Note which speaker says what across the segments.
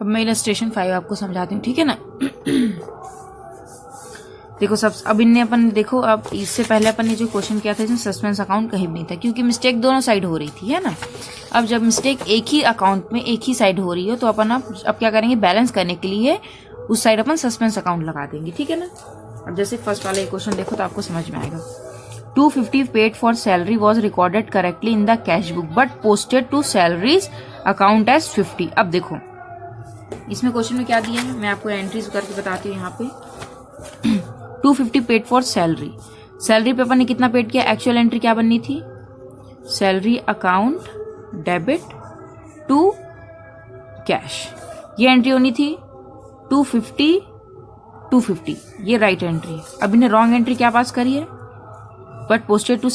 Speaker 1: अब मैं इलस्ट्रेशन 5 आपको समझाती हूँ, ठीक है ना। देखो सब, अब इनने अपन देखो, अब इससे पहले अपन ने जो क्वेश्चन किया था इसमें सस्पेंस अकाउंट कहीं भी नहीं था, क्योंकि मिस्टेक दोनों साइड हो रही थी, है ना। अब जब मिस्टेक एक ही अकाउंट में एक ही साइड हो रही हो तो अपन अब क्या करेंगे, बैलेंस करने के लिए उस साइड अपन सस्पेंस अकाउंट लगा देंगे, ठीक है ना। अब जैसे फर्स्ट वाला क्वेश्चन देखो तो आपको समझ में आएगा। 250 paid for salary was recorded correctly in the cash book but posted to salaries account as 50। अब देखो इसमें क्वेश्चन में क्या दिया है, मैं आपको एंट्रीज करके बताती हूँ यहाँ पे। 250 पेड फॉर सैलरी, सैलरी पे अपन ने कितना पेड किया, एक्चुअल एंट्री क्या बननी थी, salary account debit to cash, ये एंट्री होनी थी 250, ये राइट एंट्री है। अब इन्हें रॉन्ग एंट्री क्या पास करी है, but posted to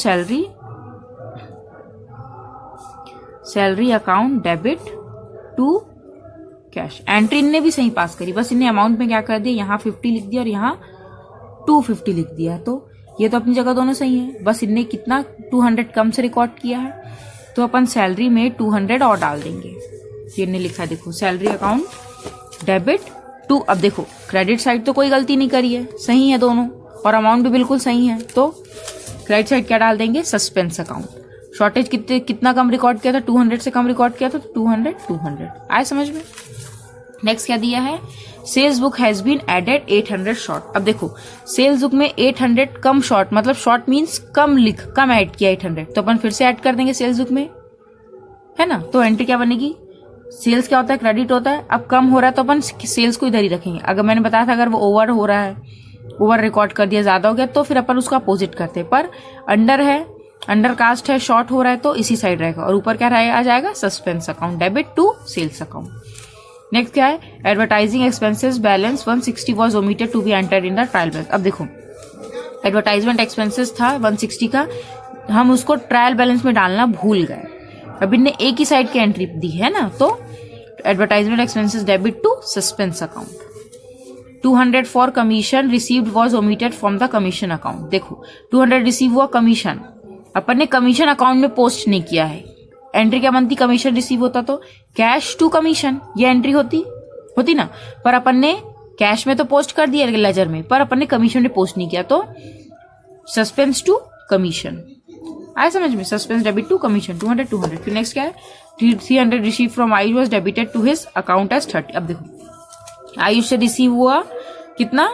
Speaker 1: salary account debit to cash, entry इनने भी सही पास करी, बस इन्हें अमाउंट में क्या कर दिया, यहाँ 50 लिख दिया और यहाँ 250 लिख दिया। तो ये तो अपनी जगह दोनों सही है, बस इनने कितना 200 कम से रिकॉर्ड किया है, तो अपन सैलरी में 200 और डाल देंगे। ये इनने लिखा, देखो सैलरी अकाउंट डेबिट टू, अब देखो क्रेडिट साइड तो कोई गलती नहीं करी है, सही है दोनों, और अमाउंट भी बिल्कुल सही है, तो क्रेडिट साइड क्या डाल देंगे, सस्पेंस अकाउंट। शॉर्टेज कितना कम रिकॉर्ड किया था, 200 से कम रिकॉर्ड किया था, तो 200 आए समझ में। नेक्स्ट क्या दिया है, sales book has been added 800 short. अब देखो सेल्स बुक में 800 कम शॉर्ट, मतलब शॉर्ट मीन्स कम ऐड किया 800, तो अपन फिर से ऐड कर देंगे सेल्स बुक में, है ना। तो एंट्री क्या बनेगी, सेल्स क्या होता है, क्रेडिट होता है, अब कम हो रहा है तो अपन सेल्स को इधर ही रखेंगे। अगर मैंने बताया था अगर वो ओवर हो रहा है, ओवर रिकॉर्ड कर दिया, ज्यादा हो गया, तो फिर अपन उसको अपोजिट करते हैं, पर अंडर है, अंडर कास्ट है, शॉर्ट हो रहा है तो इसी साइड रहेगा, और ऊपर क्या आ जाएगा, suspense account debit to sales account. Next क्या है, advertising expenses balance 160 was omitted to be entered in the trial balance. अब देखो एडवर्टाइजमेंट एक्सपेंसेस था 160 का, हम उसको ट्रायल बैलेंस में डालना भूल गए, अब इनने एक ही साइड की एंट्री दी है ना, तो advertisement expenses debit to suspense account. 200 for commission received was omitted from the commission account. देखो 200 रिसीव हुआ कमीशन, अपन ने कमीशन अकाउंट में पोस्ट नहीं किया है, एंट्री क्या बनती, कमीशन रिसीव होता तो कैश टू कमीशन, ये एंट्री होती ना, पर अपन ने कैश में तो पोस्ट कर दिया लेजर में, पर अपन ने कमीशन में पोस्ट नहीं किया, तो सस्पेंस टू कमीशन। आया समझ में, सस्पेंस डेबिट टू कमीशन 200। फिर नेक्स्ट क्या है, 300 receive from Ayush was debited to his account as 30। अब देखो आयुष से रिसीव हुआ कितना,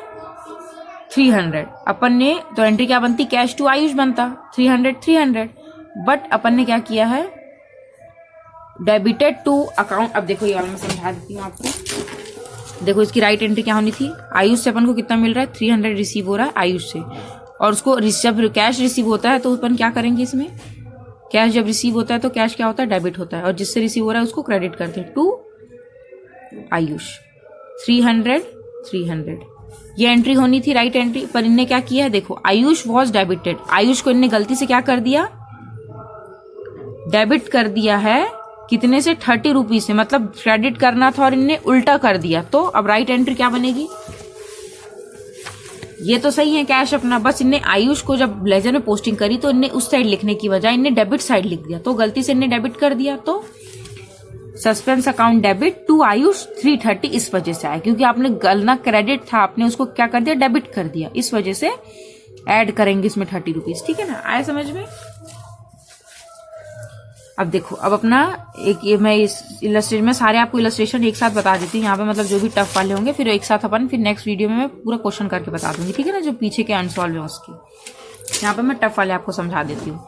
Speaker 1: 300, अपन ने तो एंट्री क्या बनती, कैश टू आयुष बनता 300, बट अपन ने क्या किया है, डेबिटेड टू अकाउंट। अब देखो ये वाला मैं समझा देती हूँ आपको, देखो इसकी राइट एंट्री क्या होनी थी, आयुष से अपन को कितना मिल रहा है, 300 रिसीव हो रहा है आयुष से, और उसको जब कैश रिसीव होता है तो अपन क्या करेंगे, इसमें कैश जब रिसीव होता है तो कैश क्या होता है, डेबिट होता है, और जिससे रिसीव हो रहा है उसको क्रेडिट करते हैं टू आयुष। 300 ये एंट्री होनी थी राइट एंट्री, पर इनने क्या किया है, देखो आयुष वॉज डेबिटेड, आयुष को इनने गलती से क्या कर दिया, डेबिट कर दिया है, कितने से, 30 रुपीज से, मतलब क्रेडिट करना था और इनने उल्टा कर दिया, तो अब राइट एंट्री क्या बनेगी, ये तो सही है कैश अपना, बस इनने आयुष को जब लेजर में पोस्टिंग करी तो इनने उस साइड लिखने की बजाय इनने डेबिट साइड लिख दिया, तो गलती से इनने डेबिट कर दिया, तो suspense account debit to Ayush 330 इस वजह से आया, क्योंकि आपने गलना क्रेडिट था, आपने उसको क्या कर दिया, डेबिट कर दिया, इस वजह से ऐड करेंगे इसमें 30 रुपीज, ठीक है ना। आया समझ में। अब देखो अब अपना एक ये मैं इस इलस्ट्रेशन में सारे आपको इलस्ट्रेशन एक साथ बता देती हूँ यहाँ पे, मतलब जो भी टफ वाले होंगे फिर एक साथ अपन फिर नेक्स्ट वीडियो में मैं पूरा क्वेश्चन करके बता दूंगी, ठीक है ना, जो पीछे के अनसॉल्व है उसकी। यहाँ पे मैं टफ वाले आपको समझा देती हूँ।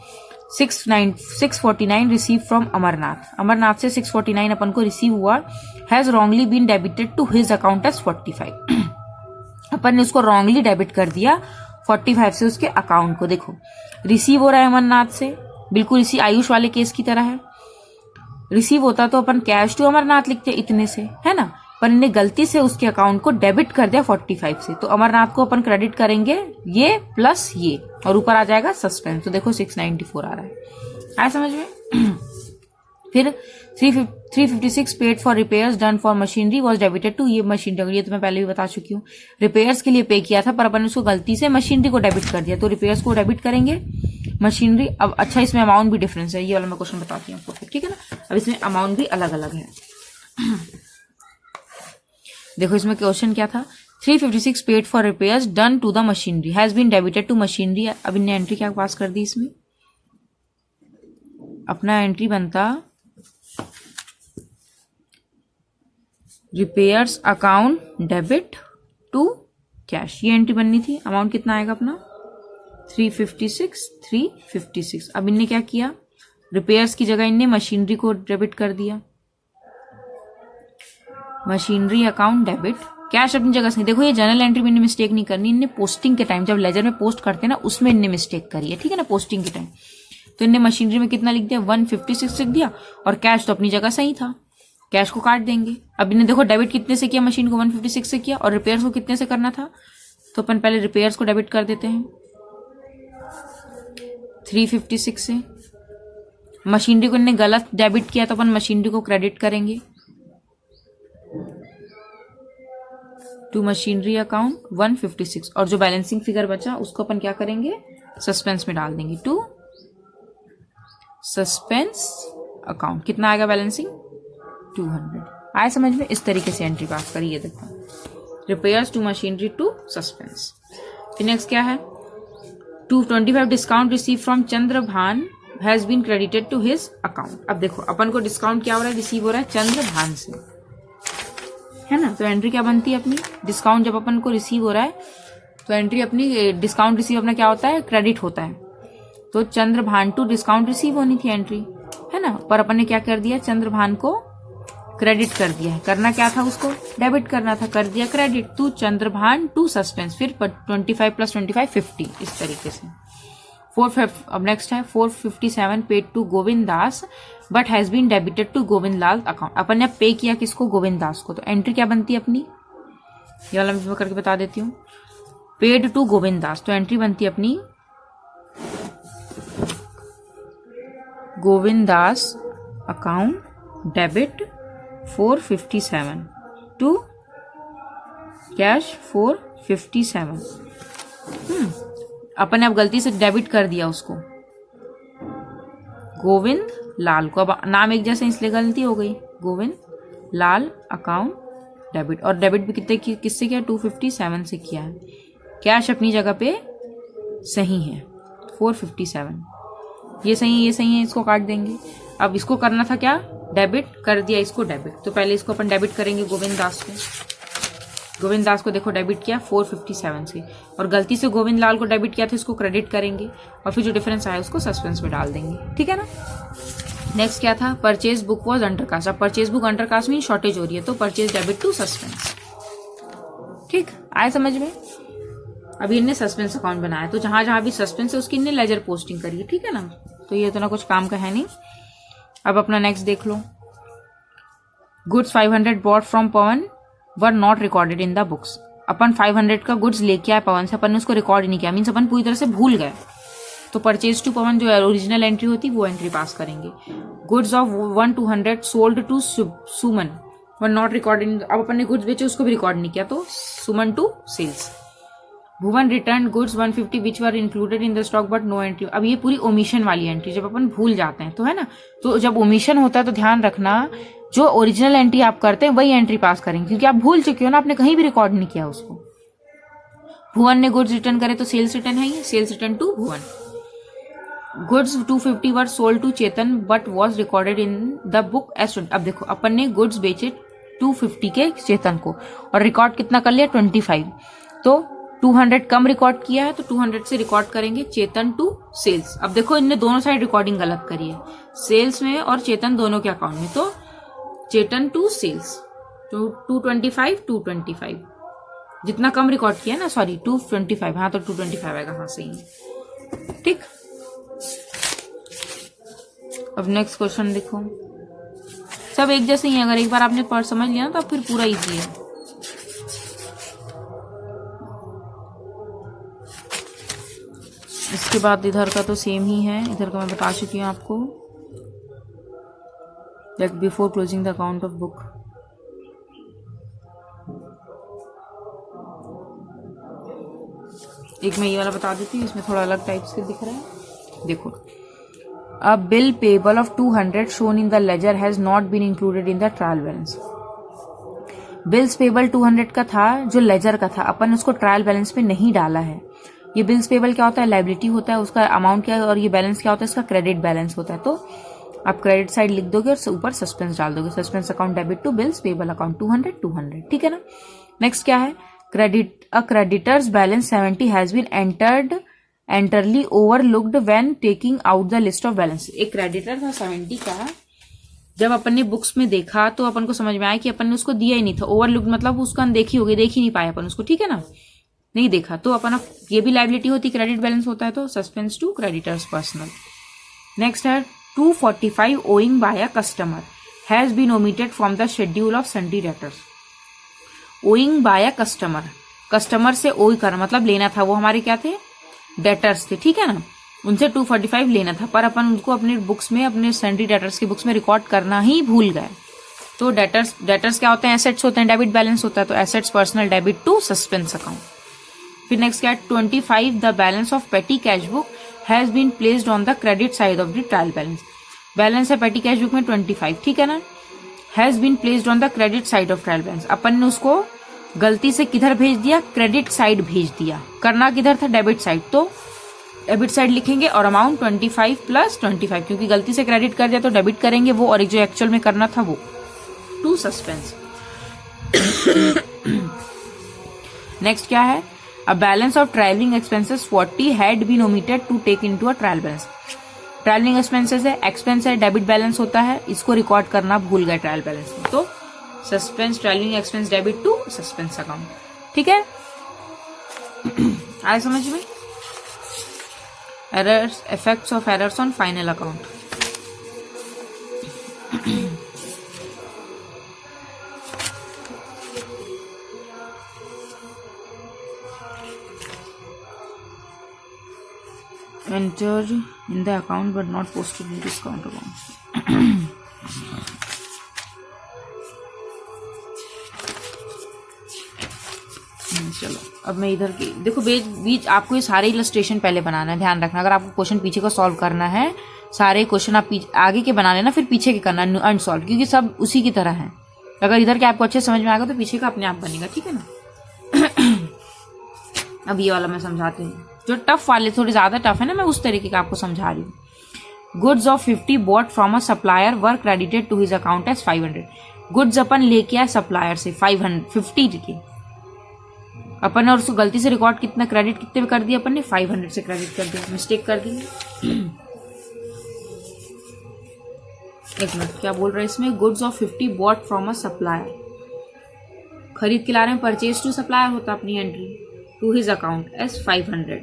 Speaker 1: 649 रिसीव फ्रॉम अमरनाथ, अमरनाथ से 649 अपन को रिसीव हुआ, has wrongly been debited to his account as 45। अपन ने उसको रॉन्गली डेबिट कर दिया 45 से उसके अकाउंट को। देखो रिसीव हो रहा है अमरनाथ से, बिल्कुल इसी आयुष वाले केस की तरह है, रिसीव होता तो अपन कैश टू अमरनाथ लिखते इतने से, है ना, पर इन्हें गलती से उसके अकाउंट को डेबिट कर दिया 45 से, तो अमरनाथ को अपन क्रेडिट करेंगे ये प्लस ये, और ऊपर आ जाएगा सस्पेंस, तो देखो 694 आ रहा है। आया समझ में। फिर 356 paid for repairs done for machinery was debited to, ये मशीनरी, ये तो मैं पहले भी बता चुकी हूँ, रिपेयर्स के लिए पे किया था पर अपन ने उसको गलती से मशीनरी को डेबिट कर दिया, तो रिपेयर्स को डेबिट करेंगे मशीनरी। अब अच्छा इसमें अमाउंट भी डिफरेंस है, ये वाला मैं क्वेश्चन बताती हूँ आपको, ठीक है ना। अब इसमें अमाउंट भी अलग अलग है। देखो इसमें क्वेश्चन क्या था, 356 paid for repairs done to the machinery has been debited to machinery. अब इनने एंट्री क्या पास कर दी, इसमें अपना एंट्री बनता repairs account debit to cash, ये एंट्री बननी थी। अमाउंट कितना आएगा अपना 356। अब इनने क्या किया, रिपेयर्स की जगह इनने मशीनरी को डेबिट कर दिया, मशीनरी अकाउंट डेबिट, कैश अपनी जगह से। देखो ये जर्नल एंट्री में इनने मिस्टेक नहीं करनी, इनने पोस्टिंग के टाइम जब लेजर में पोस्ट करते हैं ना उसमें इनने मिस्टेक करी है, ठीक है ना, पोस्टिंग के टाइम। तो इनने मशीनरी में कितना लिख दिया 156 लिख दिया, और कैश तो अपनी जगह सही था, कैश को काट देंगे। अब इन्हें देखो डेबिट कितने से किया, मशीन को 156 से किया, और रिपेयर्स को कितने से करना था, तो अपन पहले रिपेयर्स को डेबिट कर देते हैं 356 से। मशीनरी को इन्हें गलत डेबिट किया तो अपन मशीनरी को क्रेडिट करेंगे टू मशीनरी अकाउंट 156, और जो बैलेंसिंग फिगर बचा उसको अपन क्या करेंगे, सस्पेंस में डाल देंगे टू सस्पेंस अकाउंट। कितना आएगा बैलेंसिंग 200। आए समझ में, इस तरीके से एंट्री पास करिए। देखो repairs to machinery to suspense. फिर नेक्स्ट क्या है, 225 discount receive from Chandrabhan has been credited to his account. अब देखो अपन को डिस्काउंट क्या हो रहा है, रिसीव हो रहा है चंद्रभान से, है ना। तो एंट्री क्या बनती है अपनी, डिस्काउंट जब अपन को रिसीव हो रहा है तो एंट्री अपनी डिस्काउंट रिसीव अपना क्या होता है, क्रेडिट होता है। तो चंद्रभान टू डिस्काउंट रिसीव होनी थी एंट्री, है ना, पर अपन ने क्या कर दिया, चंद्रभान को क्रेडिट कर दिया है। करना क्या था, उसको डेबिट करना था, कर दिया credit to Chandrabhan to suspense, फिर 25 + 25 50, इस तरीके से। अब नेक्स्ट है 457 paid to Govind Das but has been debited to Govind Lal account. अपन ने पे किया किसको, गोविंद दास को। तो एंट्री क्या बनती है अपनी, ये वाला मैं करके बता देती हूँ, पेड टू गोविंद दास। तो एंट्री बनती है अपनी Govind Das account debit 457 to cash 457। अपन ने अब गलती से डेबिट कर दिया उसको गोविंद लाल को। अब नाम एक जैसे इसलिए गलती हो गई, गोविंद लाल अकाउंट डेबिट, और डेबिट भी किससे किया 257 से किया है। कैश अपनी जगह पे सही है 457, ये सही है, ये सही है, इसको काट देंगे। अब इसको करना था क्या, डेबिट कर दिया इसको डेबिट। तो पहले इसको अपन डेबिट करेंगे गोविंद दास को। गोविंद दास को देखो डेबिट किया 457 से, और गलती से गोविंद लाल को डेबिट किया था, इसको क्रेडिट करेंगे, और फिर जो डिफरेंस आया उसको सस्पेंस में डाल देंगे, ठीक है ना। नेक्स्ट क्या था, परचेज बुक वॉज अंडरकास्ट। अब परचेज बुक अंडरकास्ट में शॉर्टेज हो रही है, तो परचेज डेबिट टू सस्पेंस। ठीक आए समझ में। अभी इनने सस्पेंस अकाउंट बनाया, तो जहां जहां भी सस्पेंस है उसकी इनने लेजर पोस्टिंग करी है, ठीक है ना। तो ये तो ना कुछ काम का है नहीं। अब अपना नेक्स्ट देख लो, goods 500 bought from Pawan were not recorded in the books. अपन 500 का गुड्स लेके आए पवन से, अपन ने उसको रिकॉर्ड नहीं किया, मीन्स अपन पूरी तरह से भूल गए। तो परचेज टू पवन जो ओरिजिनल एंट्री होती वो एंट्री पास करेंगे। Goods of 1 to 100 sold to Suman were not recorded. अब अपन ने गुड्स बेचे उसको भी रिकॉर्ड नहीं किया, तो Suman to sales. Bhuvan return goods 150 which were included in the stock but no entry. अब ये पूरी ओमिशन वाली एंट्री, जब अपन भूल जाते हैं तो, है ना। तो जब ओमिशन होता है तो ध्यान रखना, जो ओरिजिनल एंट्री आप करते हैं वही एंट्री पास करेंगे, क्योंकि आप भूल चुके हो ना, आपने कहीं भी रिकॉर्ड नहीं किया उसको। भुवन ने गुड्स रिटर्न करे तो सेल्स रिटर्न है ये, sales return to Bhuvan. Goods 250 were sold to Chetan but was recorded in the book as. अब देखो अपन ने गुड्स बेचे 250 के चेतन को, और रिकॉर्ड कितना कर लिया 25, तो 200 कम रिकॉर्ड किया है, तो 200 से रिकॉर्ड करेंगे चेतन टू सेल्स। अब देखो इनने दोनों साइड रिकॉर्डिंग गलत करी है, सेल्स में और चेतन दोनों के अकाउंट में। तो चेतन टू सेल्स, तो 225 जितना कम रिकॉर्ड किया ना, सॉरी 225, हाँ तो 225 आएगा, हाँ सही है, ठीक। अब नेक्स्ट क्वेश्चन देखो, सब एक जैसे ही है, अगर एक बार आपने पढ़ समझ लिया ना तो फिर पूरा इजी है। इसके बाद इधर का तो सेम ही है, इधर का मैं बता चुकी हूँ आपको, like before closing the account of book. एक मैं ये वाला बता देती हूँ, इसमें थोड़ा अलग टाइप से दिख रहा है। देखो, a bill payable of 200 shown in the ledger has not been included in the trial balance. Bills payable 200 का था जो लेजर का था, अपन उसको ट्रायल बैलेंस में नहीं डाला है। ये बिल्स पेबल क्या होता है, लायबिलिटी होता है, उसका अमाउंट क्या है, और ये बैलेंस क्या होता है, इसका क्रेडिट बैलेंस होता है। तो आप क्रेडिट साइड लिख दोगे और ऊपर सस्पेंस डाल दोगे, suspense account debit to bills payable account 200, ठीक है ना। नेक्स्ट क्या है, creditors balance 70 has been entirely overlooked when taking out the list of balance. एक क्रेडिटर था 70 का, जब अपन ने बुक्स में देखा तो अपन को समझ में आया कि अपन ने उसको दिया ही नहीं था। ओवरलुक्ड मतलब उसको अनदेखी हो गई, देख ही नहीं पाए अपन उसको, ठीक है ना, नहीं देखा, तो अपन अब ये भी लायबिलिटी होती, क्रेडिट बैलेंस होता है, तो suspense to creditors personal. Next है 245 owing by a customer has been omitted from the schedule of sundry debtors. Owing by a customer, customer से ओई कर मतलब लेना था, वो हमारे क्या थे, डेटर्स थे, ठीक है ना, उनसे 245 लेना था, पर अपन उनको अपने बुक्स में, अपने सन्डी डेटर्स की बुक्स में रिकॉर्ड करना ही भूल गए। तो डेटर्स क्या होते हैं, एसेट्स होते हैं, डेबिट बैलेंस होता है, तो assets personal debit to suspense account. फिर नेक्स्ट क्या है 25 the balance of petty cash book has been placed on the credit side of the trial balance. Balance है पेटी कैश बुक में 25, ठीक है ना, has been placed on the credit side of trial balance. अपन ने उसको गलती से किधर भेज दिया, क्रेडिट साइड भेज दिया, करना किधर था, डेबिट साइड, तो डेबिट साइड लिखेंगे और अमाउंट 25 प्लस 25, क्योंकि गलती से क्रेडिट कर दिया तो डेबिट करेंगे वो, और जो एक्चुअल में करना था वो, टू सस्पेंस। नेक्स्ट क्या है, a balance of travelling expenses 40 had been omitted to take into a trial balance. Travelling expenses है, एक्सपेंस है, डेबिट बैलेंस होता है, इसको रिकॉर्ड करना भूल गए ट्रायल बैलेंस में, तो suspense travelling expense debit to suspense account, ठीक है। आए समझ में। Errors, effects of errors on final account. entered in the account but not posted in discount account। चलो अब मैं इधर की देखो, बीच आपको ये सारे इलस्ट्रेशन पहले बनाना है, ध्यान रखना, अगर आपको क्वेश्चन पीछे का सॉल्व करना है, सारे क्वेश्चन आप आगे के बना लेना, फिर पीछे के करना अनसॉल्व, क्योंकि सब उसी की तरह है। अगर इधर के आपको अच्छे समझ में आएगा तो पीछे का अपने आप बनेगा, ठीक है ना। अब ये वाला मैं समझाती हूँ, जो टफ वाले थोड़े ज्यादा टफ है ना, मैं उस तरीके का आपको समझा रही हूँ। Goods of 50 bought from a supplier were credited to his account as 500। Goods अपन लेके आए सप्लायर से 550 के, अपन ने उसको गलती से रिकॉर्ड कितना क्रेडिट कितने में कर दिया, अपन ने 500 से क्रेडिट कर दिया, मिस्टेक कर दी। एक मिनट, क्या बोल रहे हैं इसमें, goods of 50 bought from a supplier, खरीद के ला रहे हैं, परचेज टू सप्लायर होता अपनी entry, to his account as 500।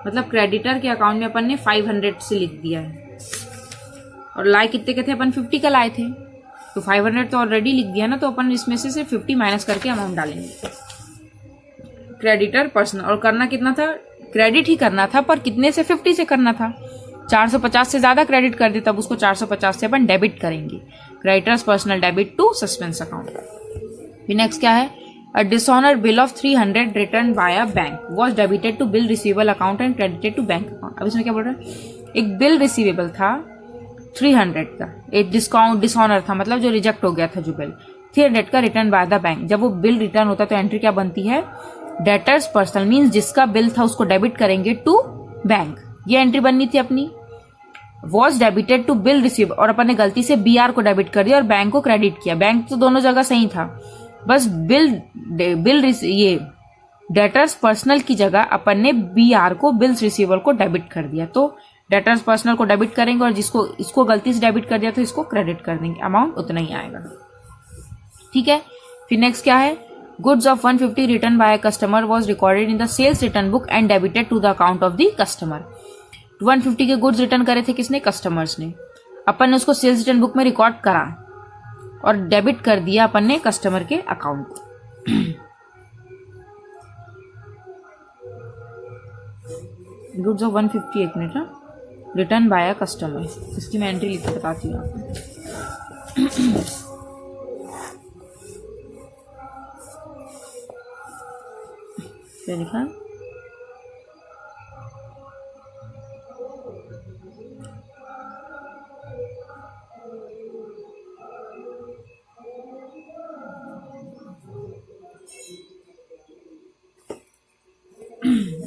Speaker 1: मतलब क्रेडिटर के अकाउंट में अपन ने 500 से लिख दिया है, और लाए कितने के थे अपन, 50 का लाए थे, तो 500 तो ऑलरेडी लिख दिया ना, तो अपन इसमें से सिर्फ 50 माइनस करके अमाउंट डालेंगे। क्रेडिटर पर्सनल, और करना कितना था, क्रेडिट ही करना था, पर कितने से, 50 से करना था। 450 से ज्यादा क्रेडिट कर दे तब उसको 450 से अपन डेबिट करेंगे। Creditors personal debit to suspense account. फिर नेक्स्ट क्या है, a dishonour bill of 300 return by a bank was debited to bill receivable account and credited to bank account. अब इसमें क्या बोल रहा है, एक बिल रिसीवेबल था 300 का, एक डिसऑनर था, मतलब जो रिजेक्ट हो गया था जो बिल, 300 का रिटर्न बाय द बैंक। जब वो बिल रिटर्न होता है तो एंट्री क्या बनती है, डेटर्स पर्सनल, मींस जिसका बिल था उसको डेबिट करेंगे टू बैंक, ये एंट्री बननी थी अपनी। Was debited to bill receive, और अपन ने गलती से बीआर को डेबिट कर दिया और बैंक को क्रेडिट किया। बैंक तो दोनों जगह सही था, बस बिल ये डेटर्स पर्सनल की जगह अपन ने बीआर को बिल्स रिसीवर को डेबिट कर दिया, तो डेटर्स पर्सनल को डेबिट करेंगे और जिसको इसको गलती से डेबिट कर दिया तो इसको क्रेडिट कर देंगे, अमाउंट उतना ही आएगा, ठीक है। फिर नेक्स्ट क्या है, goods of 150 return by customer was recorded in the sales return book and debited to the account of the customer. 150 के गुड्स रिटर्न करे थे किसने, कस्टमर्स ने, अपन ने उसको सेल्स रिटर्न बुक में रिकॉर्ड करा और डेबिट कर दिया अपन ने कस्टमर के अकाउंट को। गुड्स ऑफ 150, एक मिनट ना, रिटर्न बाय कस्टमर, इसकी मैं एंट्री लिख के बताती हूँ आपको। क्या लिखा,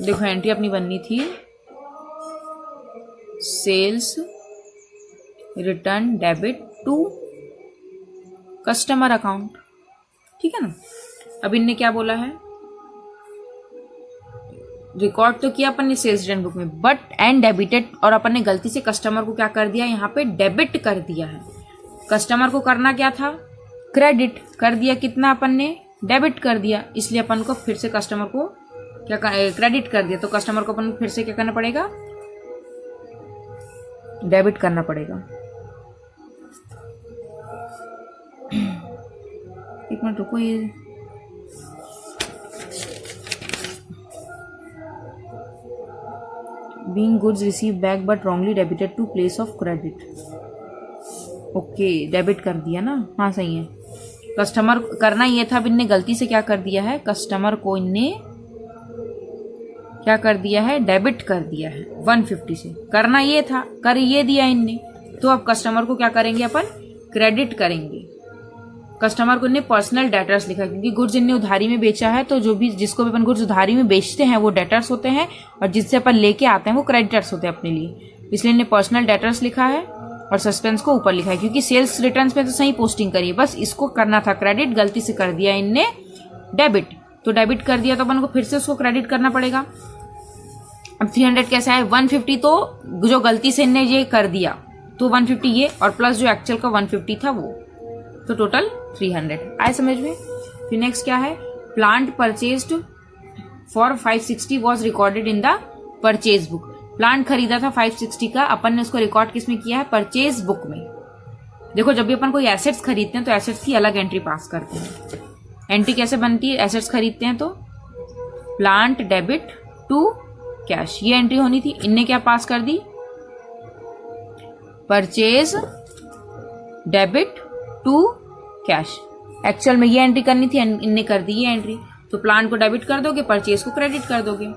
Speaker 1: देखो एंट्री अपनी बननी थी sales return debit to customer account, ठीक है ना। अब इनने क्या बोला है, रिकॉर्ड तो किया अपन ने सेल्स रिटर्न बुक में, बट एंड डेबिटेड, और अपन ने गलती से कस्टमर को क्या कर दिया, यहाँ पे डेबिट कर दिया है। कस्टमर को करना क्या था, क्रेडिट कर दिया, कितना अपन ने डेबिट कर दिया, इसलिए अपन को फिर से कस्टमर को क्या क्रेडिट कर दिया, तो कस्टमर को अपन फिर से क्या करना पड़ेगा, डेबिट करना पड़ेगा। एक मिनट रुको, ये being goods received back but wrongly debited to place of credit, okay debit कर दिया ना, हाँ सही है। कस्टमर करना ये था, अब इनने गलती से क्या कर दिया है, कस्टमर को इनने क्या कर दिया है, डेबिट कर दिया है 150 से। करना ये था, कर ये दिया इनने, तो अब कस्टमर को क्या करेंगे अपन, क्रेडिट करेंगे। कस्टमर को इनने पर्सनल डेटर्स लिखा, क्योंकि गुड्स इनने उधारी में बेचा है, तो जो भी जिसको भी अपन गुड्स उधारी में बेचते हैं वो डेटर्स होते हैं, और जिससे अपन लेके आते हैं वो क्रेडिटर्स होते हैं अपने लिए, इसलिए इनने पर्सनल डेटर्स लिखा है और सस्पेंस को ऊपर लिखा है, क्योंकि सेल्स रिटर्न्स में तो सही पोस्टिंग करी है, बस इसको करना था क्रेडिट, गलती से कर दिया इनने डेबिट, तो डेबिट कर दिया तो अपन को फिर से उसको क्रेडिट करना पड़ेगा। अब 300 कैसा है, 150 तो जो गलती से इनने ये कर दिया तो 150 ये, और प्लस जो एक्चुअल का 150 था वो, तो टोटल 300 आए समझ में। फिर नेक्स्ट क्या है, plant purchased for 560 was recorded in the purchase book. Plant खरीदा था 560 का, अपन ने उसको रिकॉर्ड किस में किया है, परचेज बुक में। देखो जब भी अपन कोई एसेट्स खरीदते हैं तो एसेट्स की अलग एंट्री पास करते हैं। एंट्री कैसे बनती है, एसेट्स खरीदते हैं तो प्लांट डेबिट टू कैश, ये एंट्री होनी थी, इनने क्या पास कर दी, purchase debit to cash. Actual में ये एंट्री करनी थी, इनने कर दी ये एंट्री, तो प्लांट को डेबिट कर दोगे, परचेज को क्रेडिट कर दोगे।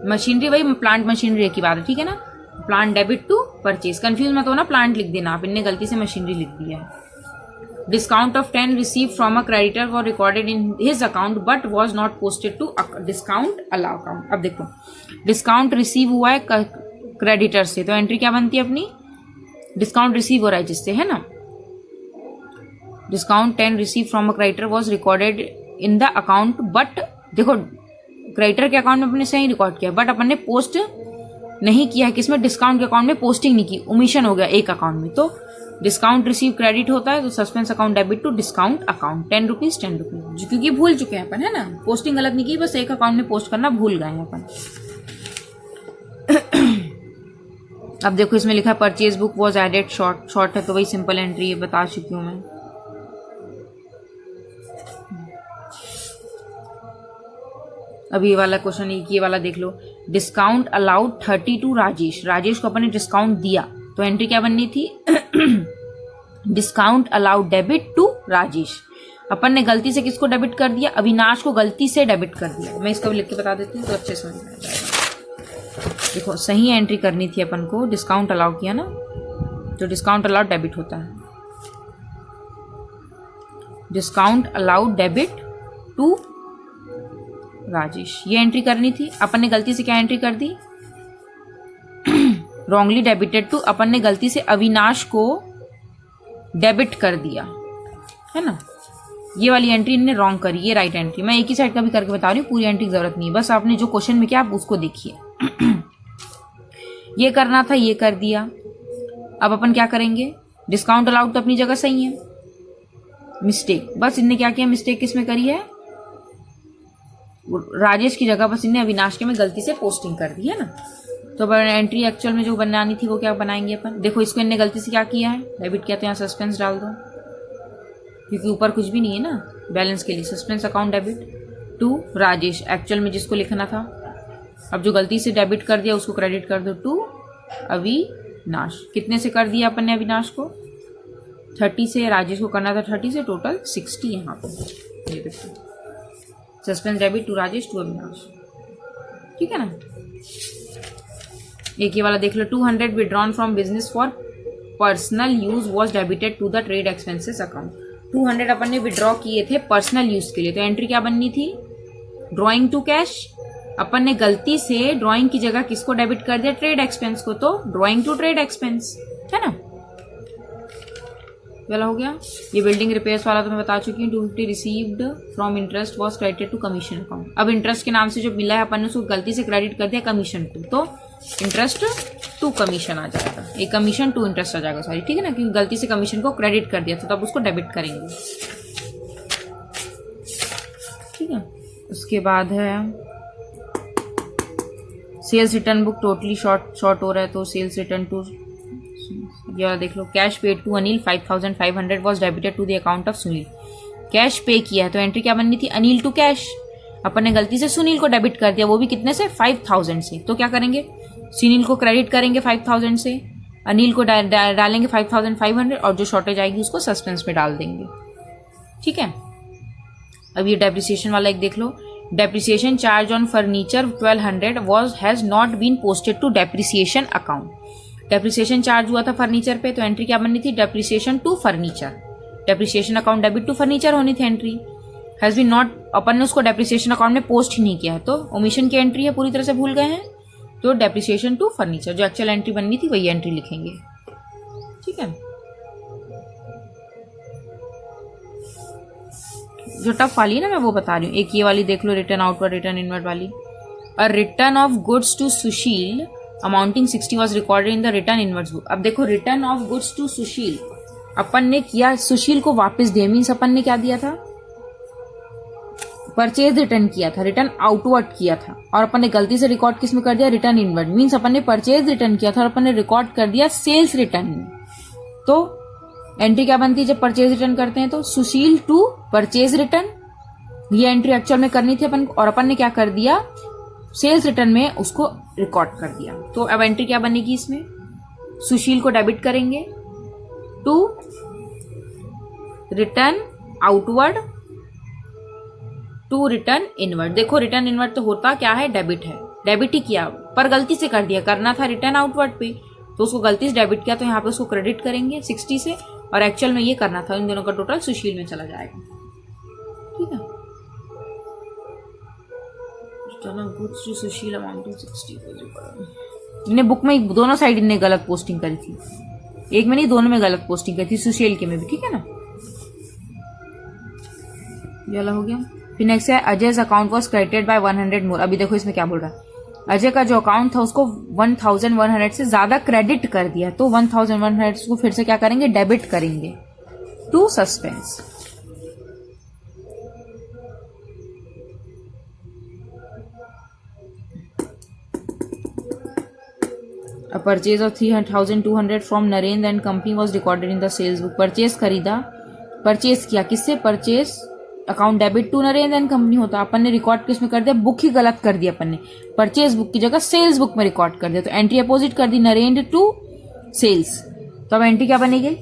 Speaker 1: मशीनरी वही प्लांट मशीनरी की बात है, ठीक है ना। Plant debit to purchase, confuse मत हो ना, प्लांट लिख देना आप, इनने गलती से मशीनरी लिख दिया है। Discount of 10 receive from a creditor was recorded in his account but was not posted to discount allow account. अब देखो डिस्काउंट रिसीव हुआ है क्रेडिटर से, तो एंट्री क्या बनती है अपनी, डिस्काउंट रिसीव हो रहा है जिससे, है ना। Discount 10 receive from a creditor was recorded in the account, but देखो क्रेडिटर के अकाउंट में अपने सही रिकॉर्ड किया, बट अपन ने पोस्ट नहीं किया है, किसमें, डिस्काउंट के अकाउंट में पोस्टिंग नहीं की, ओमिशन हो गया एक अकाउंट में, तो डिस्काउंट रिसीव क्रेडिट होता है, तो suspense account debit to discount account 10 rupees 10 rupees, क्योंकि भूल चुके हैं अपन, है ना, पोस्टिंग गलत नहीं की, बस एक अकाउंट में पोस्ट करना भूल गए हैं अपन। अब देखो इसमें लिखा है purchase book was added short है, तो वही सिंपल एंट्री है, बता चुकी हूं मैं। अब ये वाला क्वेश्चन, ये वाला देख लो, discount allowed 30 to Rajesh, Rajesh को अपन ने डिस्काउंट दिया, तो एंट्री क्या बननी थी, discount allowed debit to Rajesh. अपन ने गलती से किसको डेबिट कर दिया, अविनाश को गलती से डेबिट कर दिया। मैं इसको लिख के बता देती हूँ तो अच्छे समझ में आ जाएगा। देखो सही एंट्री करनी थी अपन को, डिस्काउंट अलाउ किया ना, तो डिस्काउंट अलाउड डेबिट होता है, discount allowed debit to Rajesh, ये एंट्री करनी थी। अपन ने गलती से क्या एंट्री कर दी, रॉन्गली डेबिटेड टू, अपन ने गलती से अविनाश को डेबिट कर दिया, है ना, ये वाली एंट्री इन्होंने रॉन्ग करी, ये राइट एंट्री। मैं एक ही साइड का भी करके बता रही हूँ, पूरी एंट्री की जरूरत नहीं है, बस आपने जो क्वेश्चन में किया आप उसको देखिए। ये करना था, ये कर दिया। अब अपन क्या करेंगे, डिस्काउंट अलाउड तो अपनी जगह सही है, मिस्टेक, बस इनने क्या किया, मिस्टेक किसमें करी है, राजेश की जगह बस इनने अविनाश के में गलती से पोस्टिंग कर दी, है ना। तो एंट्री एक्चुअल में जो बनानी थी वो क्या बनाएंगे अपन, देखो इसको इनने गलती से क्या किया है, डेबिट किया, तो यहाँ सस्पेंस डाल दो, क्योंकि ऊपर कुछ भी नहीं है ना बैलेंस के लिए, suspense account debit to Rajesh, actual में जिसको लिखना था। अब जो गलती से डेबिट कर दिया उसको क्रेडिट कर दो टू अविनाश। कितने से कर दिया अपन ने अविनाश को, 30 से, राजेश को करना था 30 से, टोटल 60 यहाँ पे, ये देखो suspense debit to Rajesh to Avinash, ठीक है ना। एक ये वाला देख लो, 200 withdrawn from business for personal use was debited to the trade expenses account. 200 अपन ने विड्रॉ किए थे पर्सनल यूज के लिए, तो एंट्री क्या बननी थी, ड्रॉइंग टू कैश अपन ने गलती से ड्राइंग की जगह किसको डेबिट कर दिया, ट्रेड एक्सपेंस को, तो ड्राइंग टू ट्रेड एक्सपेंस, है ना, वाला हो गया। ये बिल्डिंग रिपेयर्स वाला तो मैं बता चुकी हूँ। 250 received from interest was credited to commission account. अब इंटरेस्ट के नाम से जो मिला है अपन ने उसको गलती से क्रेडिट कर दिया कमीशन को, तो इंटरेस्ट टू कमीशन आ जाएगा, एक कमीशन टू इंटरेस्ट आ जाएगा, सॉरी, ठीक है ना, क्योंकि गलती से कमीशन को क्रेडिट कर दिया था, तब उसको डेबिट करेंगे, ठीक है। उसके बाद है sales return book totally short हो रहा है, तो सेल्स रिटर्न टू, या देख लो, cash paid to Anil 5500 was debited to the account of Sunil. Cash pay किया है तो एंट्री क्या बननी थी, अनिल टू कैश। अपन ने गलती से सुनील को डेबिट कर दिया, वो भी कितने से, 5000 से, तो क्या करेंगे, सुनील को क्रेडिट करेंगे 5000 से, अनिल को डालेंगे 5500 और जो शॉर्टेज आएगी उसको सस्पेंस में डाल देंगे, ठीक है। अब ये डेप्रिसिएशन वाला एक देख लो, depreciation charge on furniture 1200 has not been posted to depreciation account. Depreciation charge हुआ था फर्नीचर पे, तो एंट्री क्या बननी थी, depreciation to furniture, depreciation account debit to furniture होनी थी एंट्री, हैज बीन नॉट, अपन ने उसको डेप्रिसिएशन अकाउंट में पोस्ट ही नहीं किया है, तो ओमिशन की एंट्री है, पूरी तरह से भूल गए हैं, तो डेप्रिसिएशन टू फर्नीचर, जो एक्चुअल एंट्री बननी थी वही एंट्री लिखेंगे, ठीक है। जो टफ वाली है ना मैं वो बता रही हूँ, एक ये वाली देख लो, रिटर्न आउटवर्ड रिटर्न इनवर्ड वाली। A return of goods to Sushil amounting 60 was recorded in the return inwards book. अब देखो, return of goods to Sushil अपन ने किया, सुशील को वापस दिया, मीन्स अपन ने क्या दिया था, परचेज रिटर्न किया था, रिटर्न आउटवर्ड किया था, और अपन ने गलती से रिकॉर्ड किस में कर दिया, रिटर्न इनवर्ड, मीन्स अपन ने परचेज रिटर्न किया था और अपन ने रिकॉर्ड कर दिया सेल्स रिटर्न में। तो एंट्री क्या बनती है जब परचेज रिटर्न करते हैं, तो सुशील टू परचेज रिटर्न, ये एंट्री एक्चुअल में करनी थी अपन, और अपन ने क्या कर दिया, सेल्स रिटर्न में उसको रिकॉर्ड कर दिया। तो अब एंट्री क्या बनेगी इसमें, सुशील को डेबिट करेंगे to return outward to return inward. देखो रिटर्न इनवर्ड तो होता क्या है, डेबिट है, डेबिट ही किया, पर गलती से कर दिया, करना था रिटर्न आउटवर्ड पे, तो उसको गलती से डेबिट किया, तो यहाँ पे उसको क्रेडिट करेंगे 60 से, और एक्चुअल में ये करना था, इन दोनों का टोटल सुशील में चला जाएगा, ठीक है। Goods to Sushil amounting 60। इन्हें बुक में दोनों साइड इन्हें गलत पोस्टिंग करी थी, एक में नहीं दोनों में गलत पोस्टिंग करी थी, सुशील के में भी, ठीक है ना, ये वाला हो गया। फिर नेक्स्ट है अजय's अकाउंट वॉज क्रेडिटेड बाय 100 मोर। अभी देखो इसमें क्या बोल रहा है, अजय का जो अकाउंट था उसको 1100 से ज्यादा क्रेडिट कर दिया, तो 1100 को फिर से क्या करेंगे, डेबिट करेंगे to suspense. A purchase of 3200 from Narendra and company was recorded in the sales book. Purchase खरीदा, परचेज किया, किससे, purchase account debit to Narendra and company होता, अपन ने रिकॉर्ड किस में कर दिया, बुक ही गलत कर दिया अपन ने, परचेज बुक की जगह सेल्स बुक में रिकॉर्ड कर दिया, तो एंट्री अपोजिट कर दी, नरेंद्र टू सेल्स। तो अब एंट्री क्या बनेगी,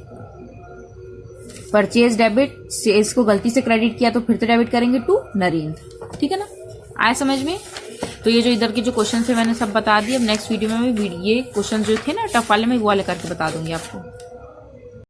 Speaker 1: परचेज डेबिट, सेल्स को गलती से क्रेडिट किया तो फिर से डेबिट करेंगे टू नरेंद्र, ठीक है ना, आए समझ में। तो ये जो इधर के जो क्वेश्चन थे मैंने सब बता दिए। अब नेक्स्ट वीडियो में ये क्वेश्चन जो थे ना टफ वाले, मैं वो वाले करके बता दूंगी आपको।